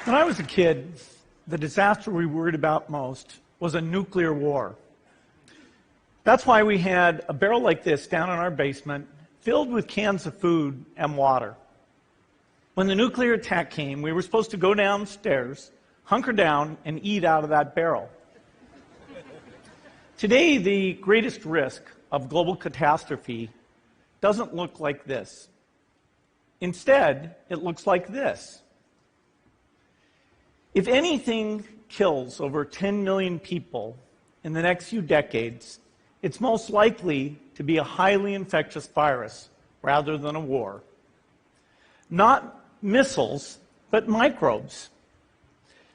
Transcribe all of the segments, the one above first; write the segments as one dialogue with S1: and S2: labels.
S1: When I was a kid, the disaster we worried about most was a nuclear war. That's why we had a barrel like this down in our basement, filled with cans of food and water. When the nuclear attack came, we were supposed to go downstairs, hunker down, and eat out of that barrel. Today, the greatest risk of global catastrophe doesn't look like this. Instead, it looks like this. If anything kills over 10 million people in the next few decades, it's most likely to be a highly infectious virus rather than a war. Not missiles, but microbes.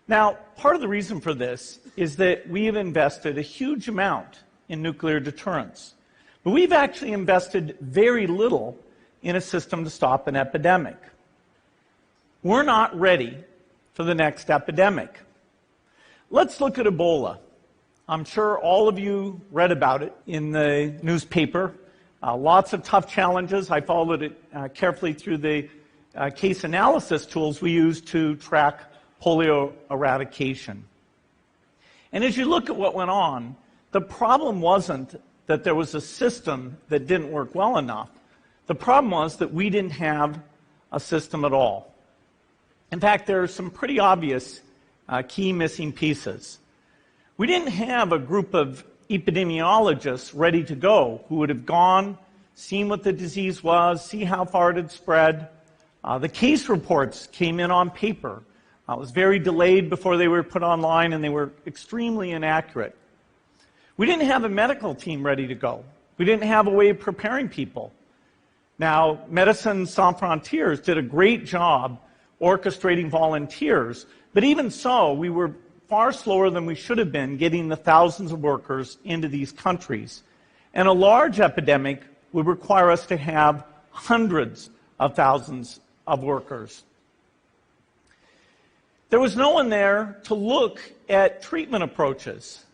S1: Now, part of the reason for this is that we have invested a huge amount in nuclear deterrence, but we've actually invested very little in a system to stop an epidemic. We're not ready for the next epidemic. Let's look at Ebola. I'm sure all of you read about it in the newspaper. Lots of tough challenges. I followed it carefully through the case analysis tools we use to track polio eradication. And as you look at what went on, the problem wasn't that there was a system that didn't work well enough. The problem was that we didn't have a system at all. In fact, there are some pretty obvious key missing pieces. We didn't have a group of epidemiologists ready to go who would have gone, seen what the disease was, see how far it had spread. The case reports came in on paper. It was very delayed before they were put online, and they were extremely inaccurate. We didn't have a medical team ready to go. We didn't have a way of preparing people. Now, Médecins Sans Frontières did a great job orchestrating volunteers, but even so, we were far slower than we should have been getting the thousands of workers into these countries. And a large epidemic would require us to have hundreds of thousands of workers. There was no one there to look at treatment approaches,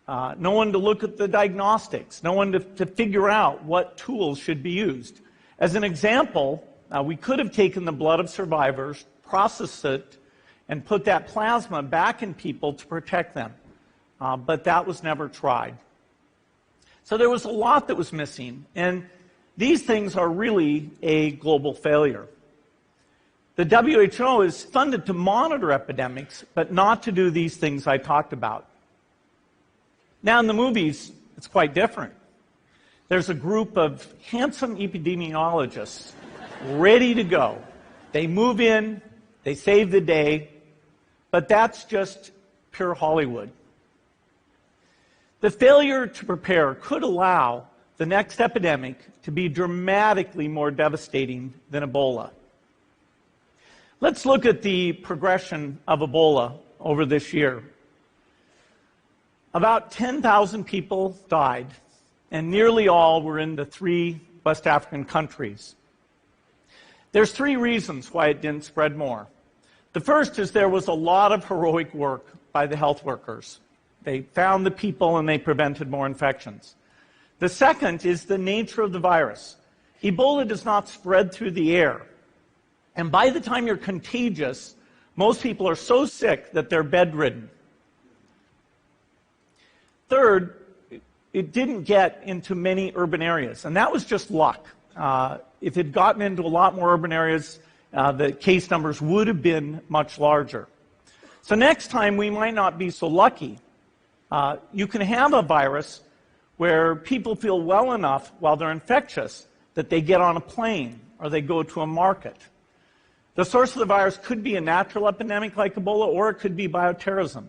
S1: no one to look at the diagnostics, no one to figure out what tools should be used. As an example, we could have taken the blood of survivors, processed it, and put that plasma back in people to protect them. But that was never tried. So there was a lot that was missing, and these things are really a global failure. The WHO is funded to monitor epidemics, but not to do these things I talked about. Now, in the movies, it's quite different. There's a group of handsome epidemiologists ready to go. They move in, they save the day, but that's just pure Hollywood. The failure to prepare could allow the next epidemic to be dramatically more devastating than Ebola. Let's look at the progression of Ebola over this year. About 10,000 people died, and nearly all were in the 3 West African countries. There's 3 reasons why it didn't spread more. The first is there was a lot of heroic work by the health workers. They found the people and they prevented more infections. The second is the nature of the virus. Ebola does not spread through the air. And by the time you're contagious, most people are so sick that they're bedridden. Third, it didn't get into many urban areas, and that was just luck. If it had gotten into a lot more urban areas, the case numbers would have been much larger. So next time, we might not be so lucky. You can have a virus where people feel well enough while they're infectious that they get on a plane or they go to a market. The source of the virus could be a natural epidemic like Ebola, or it could be bioterrorism.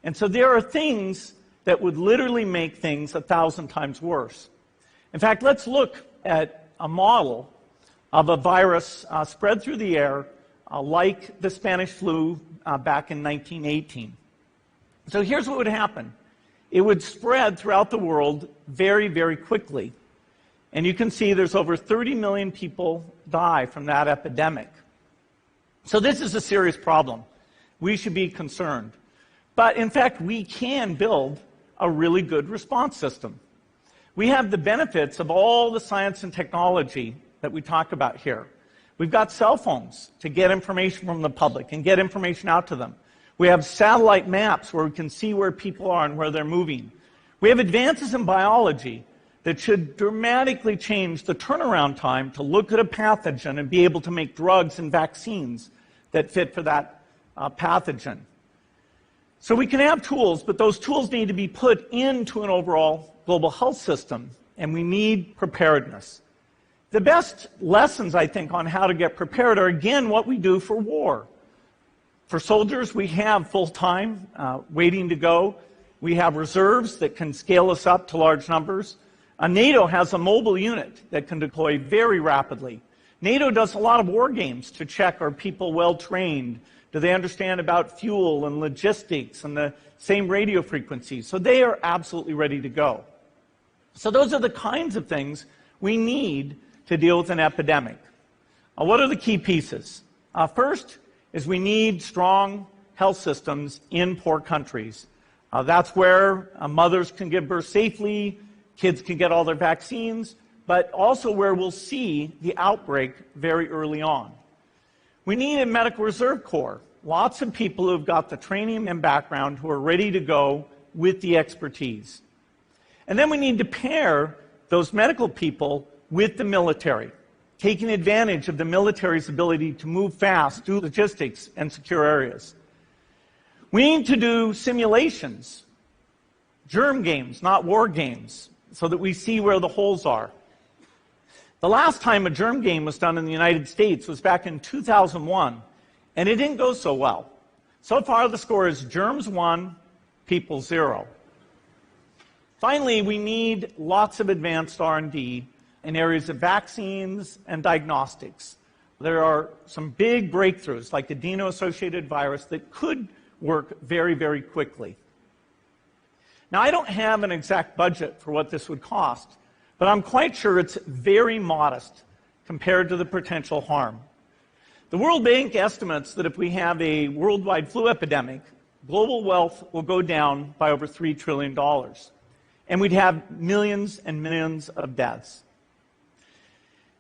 S1: And so there are things that would literally make things 1,000 times worse. In fact, let's look at a model of a virus spread through the air like the Spanish flu back in 1918. So here's what would happen. It would spread throughout the world very, very quickly. And you can see there's over 30 million people die from that epidemic. So this is a serious problem. We should be concerned. But in fact, we can build a really good response system. We have the benefits of all the science and technology that we talk about here. We've got cell phones to get information from the public and get information out to them. We have satellite maps where we can see where people are and where they're moving. We have advances in biology that should dramatically change the turnaround time to look at a pathogen and be able to make drugs and vaccines that fit for that pathogen. So we can have tools, but those tools need to be put into an overall global health system, and we need preparedness. The best lessons, I think, on how to get prepared are, again, what we do for war. For soldiers, we have full-time waiting to go. We have reserves that can scale us up to large numbers. NATO has a mobile unit that can deploy very rapidly. NATO does a lot of war games to check, are people well-trained? Do they understand about fuel and logistics and the same radio frequencies? So they are absolutely ready to go. So those are the kinds of things we need to deal with an epidemic. What are the key pieces? First is we need strong health systems in poor countries. That's where mothers can give birth safely, kids can get all their vaccines, but also where we'll see the outbreak very early on. We need a medical reserve corps, lots of people who've got the training and background who are ready to go with the expertise. And then we need to pair those medical people with the military, taking advantage of the military's ability to move fast, do logistics, and secure areas. We need to do simulations, germ games, not war games, so that we see where the holes are. The last time a germ game was done in the United States was back in 2001, and it didn't go so well. So far, the score is germs 1, people 0. Finally, we need lots of advanced R&D in areas of vaccines and diagnostics. There are some big breakthroughs, like the adeno-associated virus, that could work very, very quickly. Now, I don't have an exact budget for what this would cost, but I'm quite sure it's very modest compared to the potential harm. The World Bank estimates that if we have a worldwide flu epidemic, global wealth will go down by over $3 trillion, and we'd have millions and millions of deaths.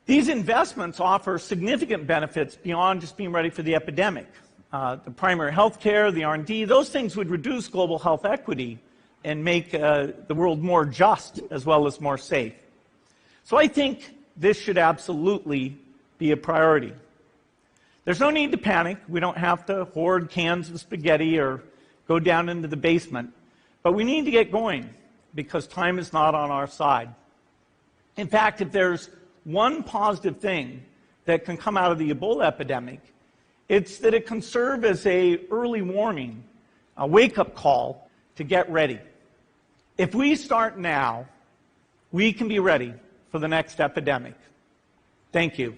S1: These investments offer significant benefits beyond just being ready for the epidemic. The primary health care, the R&D, those things would reduce global health equity and make the world more just as well as more safe. So I think this should absolutely be a priority. There's no need to panic. We don't have to hoard cans of spaghetti or go down into the basement. But we need to get going because time is not on our side. In fact, if there's one positive thing that can come out of the Ebola epidemic, it's that it can serve as an early warning, a wake-up call to get ready. If we start now, we can be ready for the next epidemic. Thank you.